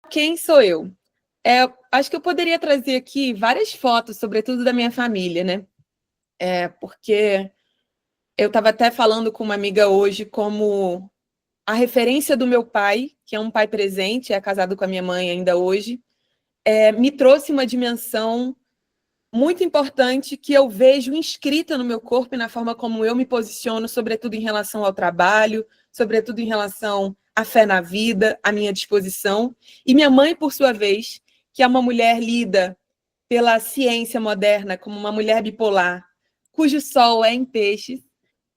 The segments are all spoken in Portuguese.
Quem sou eu? Acho que eu poderia trazer aqui várias fotos, sobretudo da minha família, né? Porque eu estava até falando com uma amiga hoje como a referência do meu pai, que é um pai presente, é casado com a minha mãe ainda hoje, me trouxe uma dimensão muito importante que eu vejo inscrita no meu corpo e na forma como eu me posiciono, sobretudo em relação ao trabalho, sobretudo em relação à fé na vida, à minha disposição. E minha mãe, por sua vez, que é uma mulher lida pela ciência moderna como uma mulher bipolar, cujo sol é em peixes,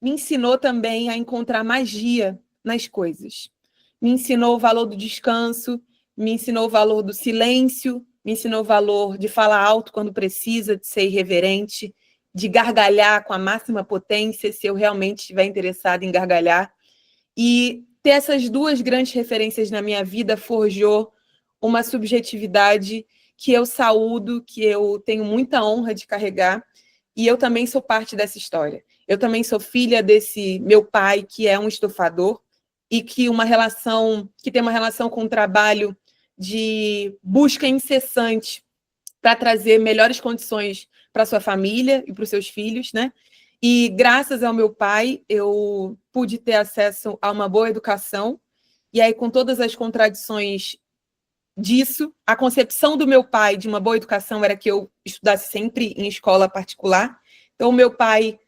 me ensinou também a encontrar magia nas coisas. Me ensinou o valor do descanso, me ensinou o valor do silêncio, me ensinou o valor de falar alto quando precisa, de ser irreverente, de gargalhar com a máxima potência, se eu realmente estiver interessada em gargalhar. E ter essas duas grandes referências na minha vida forjou uma subjetividade que eu saúdo, que eu tenho muita honra de carregar, e eu também sou parte dessa história. Eu também sou filha desse meu pai, que é um estofador, e que tem uma relação com o trabalho de busca incessante para trazer melhores condições para sua família e para os seus filhos, né? E graças ao meu pai, eu pude ter acesso a uma boa educação, e aí com todas as contradições disso, a concepção do meu pai de uma boa educação era que eu estudasse sempre em escola particular. Então, o meu pai,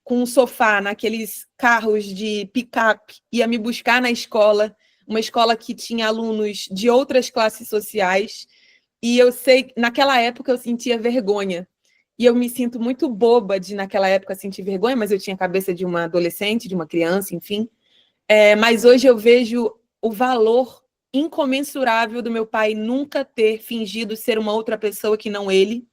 com um sofá naqueles carros de picape, ia me buscar na escola, uma escola que tinha alunos de outras classes sociais, e eu sei, naquela época eu sentia vergonha, e eu me sinto muito boba de naquela época sentir vergonha, mas eu tinha a cabeça de uma adolescente, de uma criança, enfim. Mas hoje eu vejo o valor incomensurável do meu pai nunca ter fingido ser uma outra pessoa que não ele,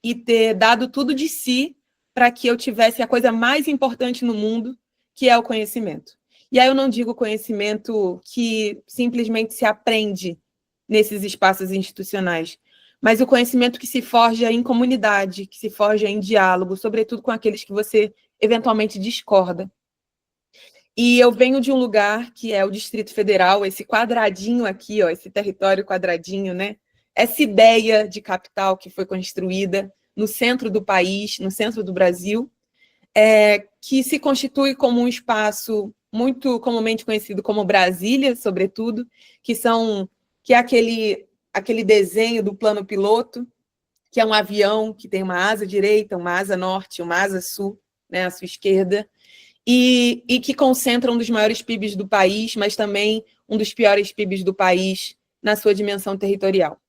e ter dado tudo de si para que eu tivesse a coisa mais importante no mundo, que é o conhecimento. E aí eu não digo conhecimento que simplesmente se aprende nesses espaços institucionais, mas o conhecimento que se forja em comunidade, que se forja em diálogo, sobretudo com aqueles que você eventualmente discorda. E eu venho de um lugar que é o Distrito Federal, esse quadradinho aqui, ó, esse território quadradinho, né? Essa ideia de capital que foi construída no centro do país, no centro do Brasil, que se constitui como um espaço muito comumente conhecido como Brasília, sobretudo, que é aquele desenho do plano piloto, que é um avião que tem uma asa direita, uma asa norte, uma asa sul, né, à sua esquerda, e que concentra um dos maiores PIBs do país, mas também um dos piores PIBs do país na sua dimensão territorial.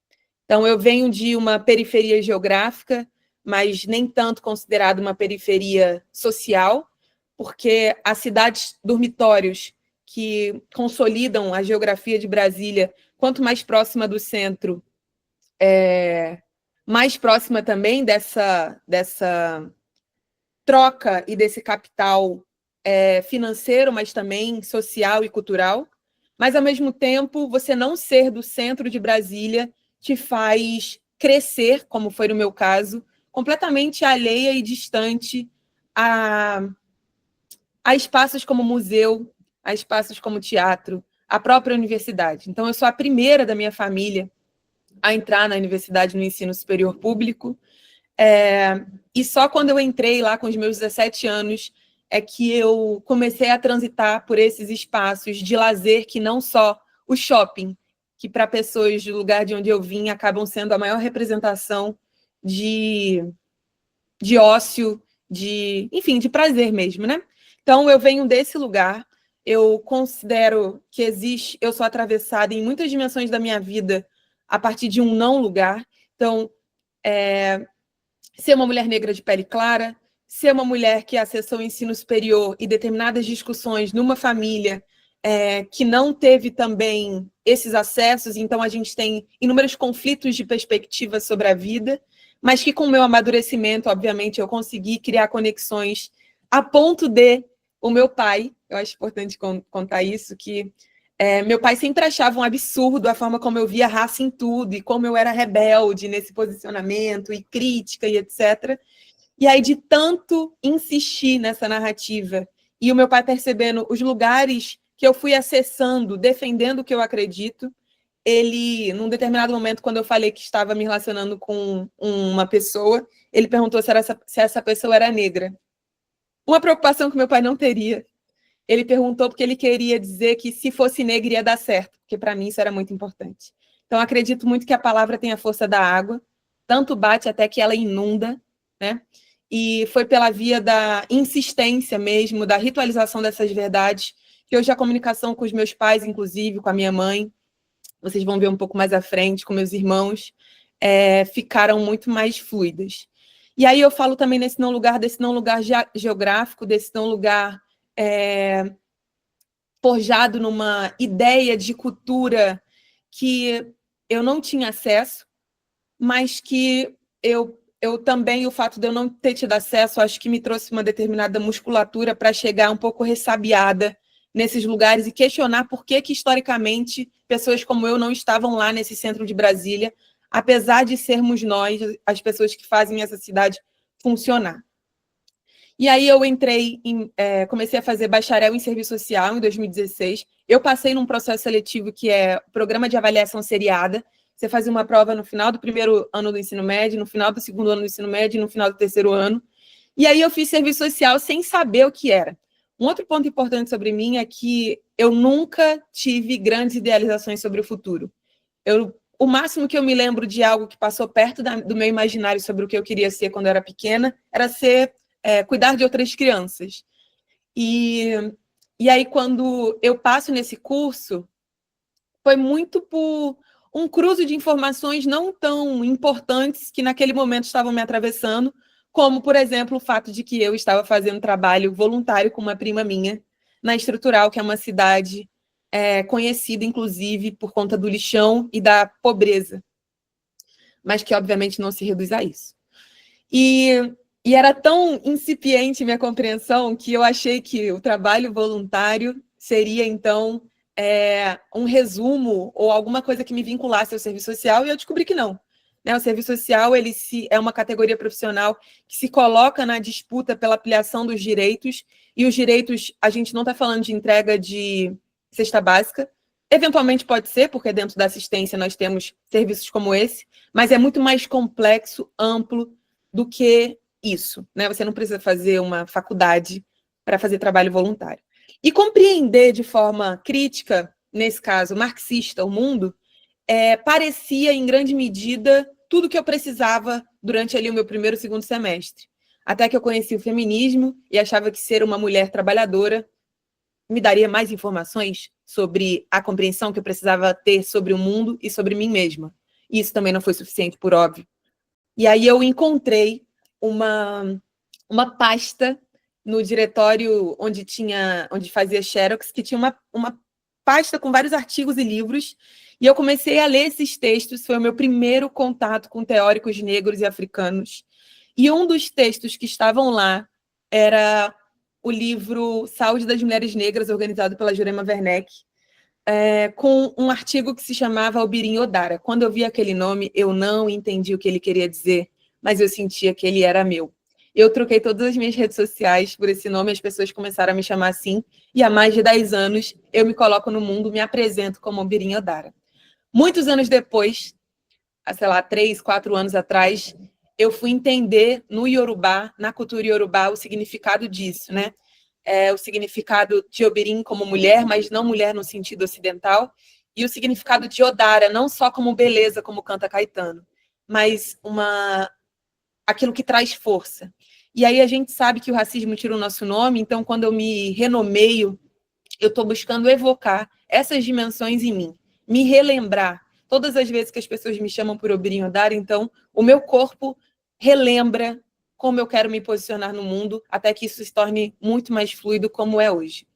Então, eu venho de uma periferia geográfica, mas nem tanto considerada uma periferia social, porque as cidades dormitórios que consolidam a geografia de Brasília, quanto mais próxima do centro, mais próxima também dessa troca e desse capital financeiro, mas também social e cultural. Mas, ao mesmo tempo, você não ser do centro de Brasília te faz crescer, como foi no meu caso, completamente alheia e distante a espaços como museu, a espaços como teatro, a própria universidade. Então, eu sou a primeira da minha família a entrar na universidade no ensino superior público, e só quando eu entrei lá com os meus 17 anos é que eu comecei a transitar por esses espaços de lazer que não só o shopping, que para pessoas do lugar de onde eu vim acabam sendo a maior representação de ócio, enfim, de prazer mesmo, né? Então, eu venho desse lugar, eu considero que eu sou atravessada em muitas dimensões da minha vida a partir de um não lugar. Então, ser uma mulher negra de pele clara, ser uma mulher que acessou o ensino superior e determinadas discussões numa família que não teve também esses acessos, então a gente tem inúmeros conflitos de perspectiva sobre a vida, mas que com o meu amadurecimento, obviamente, eu consegui criar conexões a ponto de o meu pai, eu acho importante contar isso, que meu pai sempre achava um absurdo a forma como eu via raça em tudo e como eu era rebelde nesse posicionamento e crítica e etc. E aí, de tanto insistir nessa narrativa e o meu pai percebendo os lugares que eu fui acessando, defendendo o que eu acredito, ele, num determinado momento, quando eu falei que estava me relacionando com uma pessoa, ele perguntou se essa pessoa era negra. Uma preocupação que meu pai não teria. Ele perguntou porque ele queria dizer que se fosse negra ia dar certo, porque para mim isso era muito importante. Então, acredito muito que a palavra tem a força da água, tanto bate até que ela inunda, né? E foi pela via da insistência mesmo, da ritualização dessas verdades, que hoje a comunicação com os meus pais, inclusive, com a minha mãe, vocês vão ver um pouco mais à frente, com meus irmãos, ficaram muito mais fluidas. E aí eu falo também desse não lugar geográfico, desse não lugar forjado numa ideia de cultura que eu não tinha acesso, mas que eu também, o fato de eu não ter tido acesso, acho que me trouxe uma determinada musculatura para chegar um pouco ressabiada nesses lugares e questionar por que historicamente, pessoas como eu não estavam lá nesse centro de Brasília, apesar de sermos nós, as pessoas que fazem essa cidade funcionar. E aí eu comecei a fazer bacharel em serviço social em 2016. Eu passei num processo seletivo que é programa de avaliação seriada. Você fazia uma prova no final do primeiro ano do ensino médio, no final do segundo ano do ensino médio e no final do terceiro ano. E aí eu fiz serviço social sem saber o que era. Um outro ponto importante sobre mim é que eu nunca tive grandes idealizações sobre o futuro. O máximo que eu me lembro de algo que passou perto do meu imaginário sobre o que eu queria ser quando eu era pequena era cuidar de outras crianças. E aí, quando eu passo nesse curso, foi muito por um cruzo de informações não tão importantes que naquele momento estavam me atravessando, como, por exemplo, o fato de que eu estava fazendo trabalho voluntário com uma prima minha, na Estrutural, que é uma cidade conhecida, inclusive, por conta do lixão e da pobreza, mas que, obviamente, não se reduz a isso. E era tão incipiente minha compreensão que eu achei que o trabalho voluntário seria, então, um resumo ou alguma coisa que me vinculasse ao serviço social, e eu descobri que não. Né? O serviço social é uma categoria profissional que se coloca na disputa pela ampliação dos direitos, e os direitos, a gente não está falando de entrega de cesta básica, eventualmente pode ser, porque dentro da assistência nós temos serviços como esse, mas é muito mais complexo, amplo, do que isso, né? Você não precisa fazer uma faculdade para fazer trabalho voluntário. E compreender de forma crítica, nesse caso, marxista, o mundo, parecia, em grande medida, tudo que eu precisava durante ali o meu primeiro e segundo semestre. Até que eu conheci o feminismo e achava que ser uma mulher trabalhadora me daria mais informações sobre a compreensão que eu precisava ter sobre o mundo e sobre mim mesma. E isso também não foi suficiente, por óbvio. E aí eu encontrei uma pasta no diretório onde fazia Xerox, que tinha uma pasta com vários artigos e livros, e eu comecei a ler esses textos. Foi o meu primeiro contato com teóricos negros e africanos. E um dos textos que estavam lá era o livro Saúde das Mulheres Negras, organizado pela Jurema Werneck, com um artigo que se chamava Obirin Odara. Quando eu vi aquele nome, eu não entendi o que ele queria dizer, mas eu sentia que ele era meu. Eu troquei todas as minhas redes sociais por esse nome, as pessoas começaram a me chamar assim, e há mais de 10 anos eu me coloco no mundo, me apresento como Obirin Odara. Muitos anos depois, sei lá, 3, 4 anos atrás, eu fui entender no Yorubá, na cultura Yorubá, o significado disso, né? O significado de Obirin como mulher, mas não mulher no sentido ocidental, e o significado de Odara, não só como beleza, como canta Caetano, mas aquilo que traz força. E aí a gente sabe que o racismo tira o nosso nome, então quando eu me renomeio, eu estou buscando evocar essas dimensões em mim, me relembrar. Todas as vezes que as pessoas me chamam por Obirin Odara, então o meu corpo relembra como eu quero me posicionar no mundo, até que isso se torne muito mais fluido como é hoje.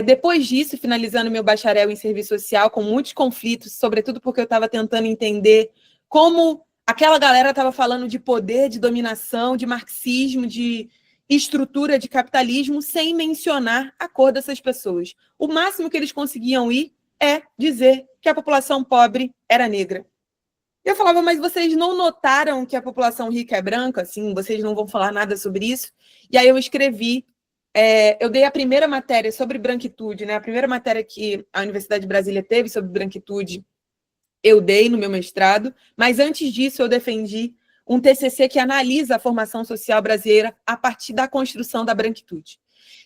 Depois disso, finalizando meu bacharel em serviço social, com muitos conflitos, sobretudo porque eu estava tentando entender como aquela galera estava falando de poder, de dominação, de marxismo, de estrutura de capitalismo, sem mencionar a cor dessas pessoas. O máximo que eles conseguiam ir é dizer que a população pobre era negra. Eu falava, mas vocês não notaram que a população rica é branca? Assim, vocês não vão falar nada sobre isso? E aí eu escrevi, eu dei a primeira matéria sobre branquitude, né? A primeira matéria que a Universidade de Brasília teve sobre branquitude eu dei no meu mestrado, mas antes disso eu defendi um TCC que analisa a formação social brasileira a partir da construção da branquitude.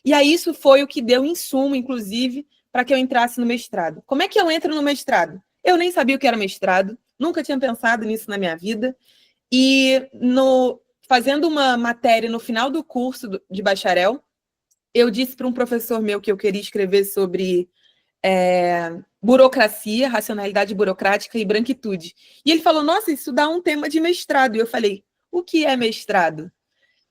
E aí isso foi o que deu insumo, inclusive, para que eu entrasse no mestrado. Como é que eu entro no mestrado? Eu nem sabia o que era mestrado, nunca tinha pensado nisso na minha vida, e fazendo uma matéria no final do curso de bacharel, eu disse para um professor meu que eu queria escrever sobre burocracia, racionalidade burocrática e branquitude. E ele falou, nossa, isso dá um tema de mestrado. E eu falei, o que é mestrado?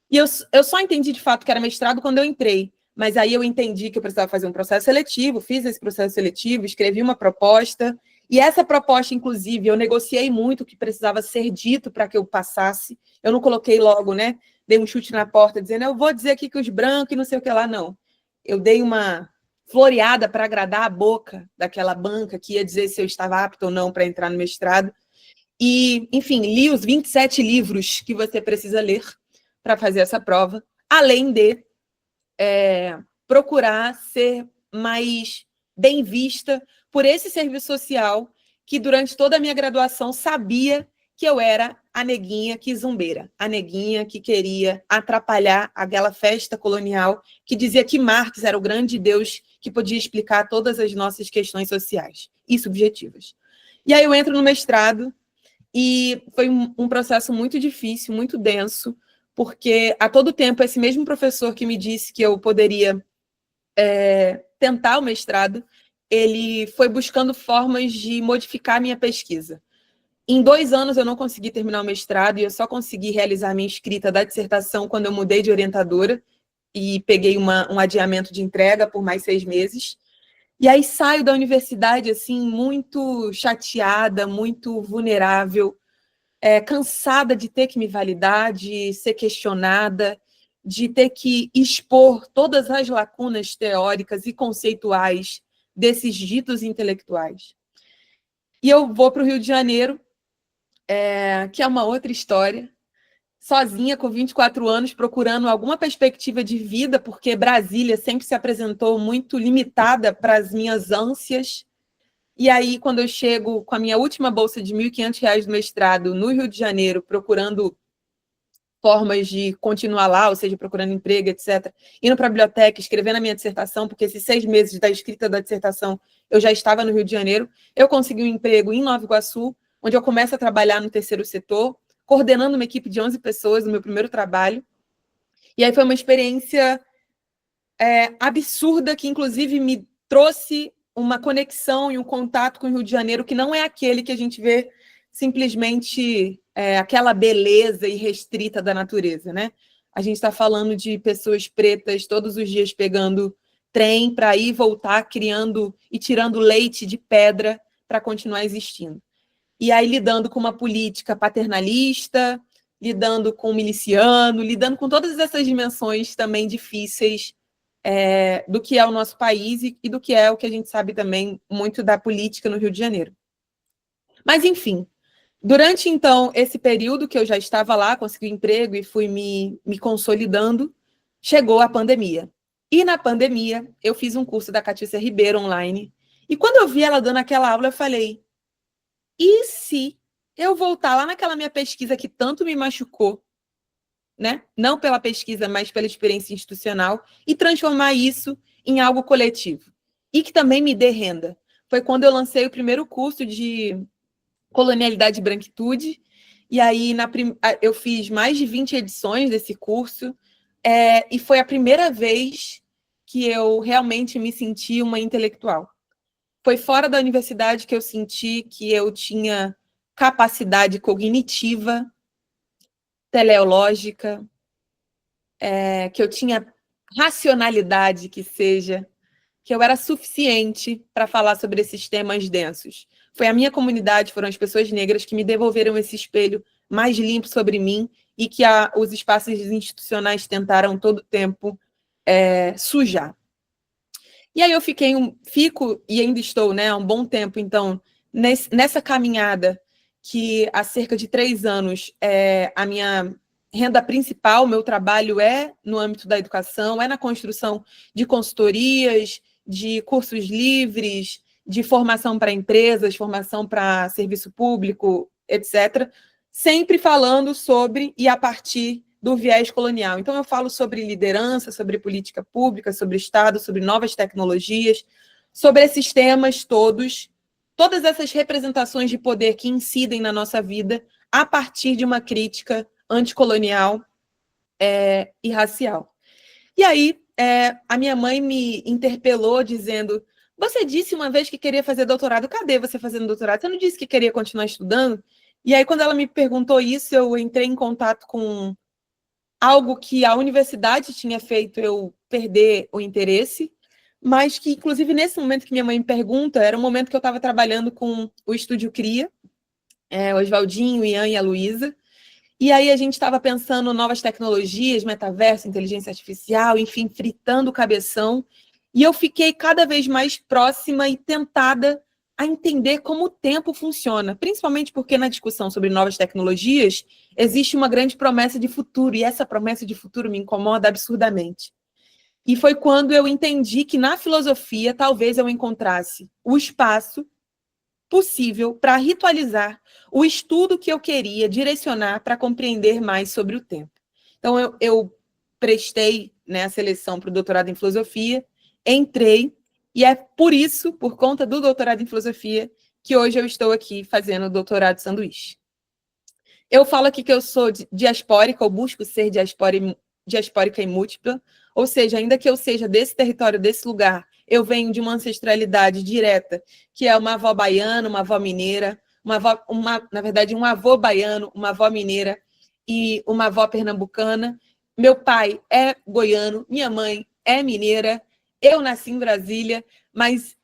E eu só entendi de fato que era mestrado quando eu entrei. Mas aí eu entendi que eu precisava fazer um processo seletivo, fiz esse processo seletivo, escrevi uma proposta. E essa proposta, inclusive, eu negociei muito o que precisava ser dito para que eu passasse. Eu não coloquei logo, né? Dei um chute na porta, dizendo, eu vou dizer aqui que os brancos e não sei o que lá, não. Eu dei uma floreada para agradar a boca daquela banca que ia dizer se eu estava apto ou não para entrar no mestrado. E, enfim, li os 27 livros que você precisa ler para fazer essa prova, além de procurar ser mais bem vista por esse serviço social que, durante toda a minha graduação, sabia que eu era a neguinha quizumbeira, a neguinha que queria atrapalhar aquela festa colonial que dizia que Marx era o grande Deus que podia explicar todas as nossas questões sociais e subjetivas. E aí eu entro no mestrado e foi um processo muito difícil, muito denso, porque a todo tempo esse mesmo professor que me disse que eu poderia tentar o mestrado, ele foi buscando formas de modificar a minha pesquisa. Em 2 anos eu não consegui terminar o mestrado e eu só consegui realizar minha escrita da dissertação quando eu mudei de orientadora e peguei um adiamento de entrega por mais 6 meses. E aí saio da universidade assim muito chateada, muito vulnerável, cansada de ter que me validar, de ser questionada, de ter que expor todas as lacunas teóricas e conceituais desses ditos intelectuais. E eu vou para o Rio de Janeiro, que é uma outra história, sozinha, com 24 anos, procurando alguma perspectiva de vida, porque Brasília sempre se apresentou muito limitada para as minhas ânsias. E aí, quando eu chego com a minha última bolsa de R$ 1.500 do mestrado no Rio de Janeiro, procurando formas de continuar lá, ou seja, procurando emprego, etc., indo para a biblioteca, escrevendo a minha dissertação, porque esses 6 meses da escrita da dissertação eu já estava no Rio de Janeiro, eu consegui um emprego em Nova Iguaçu, onde eu começo a trabalhar no terceiro setor, coordenando uma equipe de 11 pessoas no meu primeiro trabalho. E aí foi uma experiência absurda, que inclusive me trouxe uma conexão e um contato com o Rio de Janeiro que não é aquele que a gente vê simplesmente aquela beleza irrestrita da natureza, né? A gente está falando de pessoas pretas todos os dias pegando trem para ir e voltar, criando e tirando leite de pedra para continuar existindo. E aí lidando com uma política paternalista, lidando com o miliciano, lidando com todas essas dimensões também difíceis do que é o nosso país e do que é o que a gente sabe também muito da política no Rio de Janeiro. Mas, enfim, durante, então, esse período que eu já estava lá, consegui um emprego e fui me consolidando, chegou a pandemia. E na pandemia, eu fiz um curso da Catícia Ribeiro online. E quando eu vi ela dando aquela aula, eu falei, e se eu voltar lá naquela minha pesquisa que tanto me machucou, né? Não pela pesquisa, mas pela experiência institucional, e transformar isso em algo coletivo. E que também me dê renda. Foi quando eu lancei o primeiro curso de Colonialidade e Branquitude, e aí eu fiz mais de 20 edições desse curso, e foi a primeira vez que eu realmente me senti uma intelectual. Foi fora da universidade que eu senti que eu tinha capacidade cognitiva, teleológica, que eu tinha racionalidade, que seja, que eu era suficiente para falar sobre esses temas densos. Foi a minha comunidade, foram as pessoas negras que me devolveram esse espelho mais limpo sobre mim e que os espaços institucionais tentaram todo o tempo sujar. E aí eu fico e ainda estou, né, há um bom tempo, então, nessa caminhada que há cerca de 3 anos a minha renda principal, meu trabalho é no âmbito da educação, é na construção de consultorias, de cursos livres, de formação para empresas, formação para serviço público, etc., sempre falando sobre e a partir do viés colonial. Então, eu falo sobre liderança, sobre política pública, sobre Estado, sobre novas tecnologias, sobre esses temas todos, todas essas representações de poder que incidem na nossa vida a partir de uma crítica anticolonial e racial. E aí, a minha mãe me interpelou dizendo: você disse uma vez que queria fazer doutorado, cadê você fazendo doutorado? Você não disse que queria continuar estudando? E aí, quando ela me perguntou isso, eu entrei em contato com algo que a universidade tinha feito eu perder o interesse, mas que, inclusive, nesse momento que minha mãe me pergunta, era um momento que eu estava trabalhando com o Estúdio Cria, o Oswaldinho, o Ian e a Luísa, e aí a gente estava pensando novas tecnologias, metaverso, inteligência artificial, enfim, fritando o cabeção, e eu fiquei cada vez mais próxima e tentada a entender como o tempo funciona, principalmente porque na discussão sobre novas tecnologias existe uma grande promessa de futuro, e essa promessa de futuro me incomoda absurdamente. E foi quando eu entendi que na filosofia talvez eu encontrasse o espaço possível para ritualizar o estudo que eu queria direcionar para compreender mais sobre o tempo. Então, eu prestei, né, a seleção para o doutorado em filosofia, entrei, e é por isso, por conta do doutorado em filosofia, que hoje eu estou aqui fazendo o doutorado sanduíche. Eu falo aqui que eu sou diaspórica, ou busco ser diaspórica e múltipla, ou seja, ainda que eu seja desse território, desse lugar, eu venho de uma ancestralidade direta, que é uma avó baiana, uma avó mineira, na verdade, um avô baiano, uma avó mineira e uma avó pernambucana. Meu pai é goiano, minha mãe é mineira, eu nasci em Brasília, mas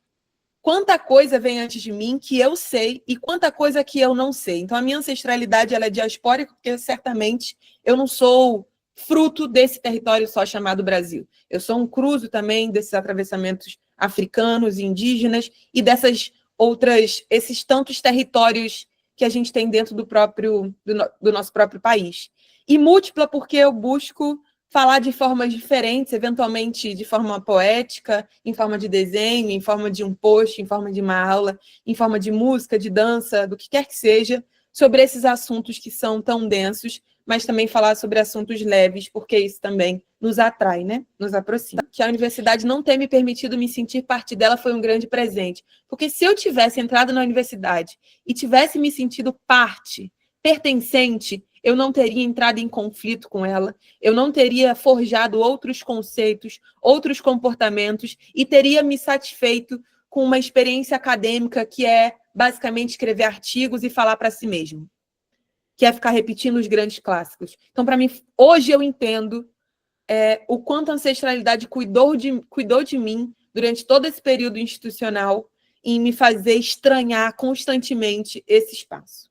quanta coisa vem antes de mim que eu sei e quanta coisa que eu não sei. Então, a minha ancestralidade ela é diaspórica, porque certamente eu não sou fruto desse território só chamado Brasil. Eu sou um cruzo também desses atravessamentos africanos, indígenas e esses tantos territórios que a gente tem dentro do nosso próprio país. E múltipla porque eu busco falar de formas diferentes, eventualmente de forma poética, em forma de desenho, em forma de um post, em forma de uma aula, em forma de música, de dança, do que quer que seja, sobre esses assuntos que são tão densos, mas também falar sobre assuntos leves, porque isso também nos atrai, né? Nos aproxima. Que a universidade não ter me permitido me sentir parte dela foi um grande presente, porque se eu tivesse entrado na universidade e tivesse me sentido parte, pertencente, eu não teria entrado em conflito com ela, eu não teria forjado outros conceitos, outros comportamentos e teria me satisfeito com uma experiência acadêmica que é basicamente escrever artigos e falar para si mesmo, que é ficar repetindo os grandes clássicos. Então, para mim, hoje eu entendo o quanto a ancestralidade cuidou de mim durante todo esse período institucional em me fazer estranhar constantemente esse espaço.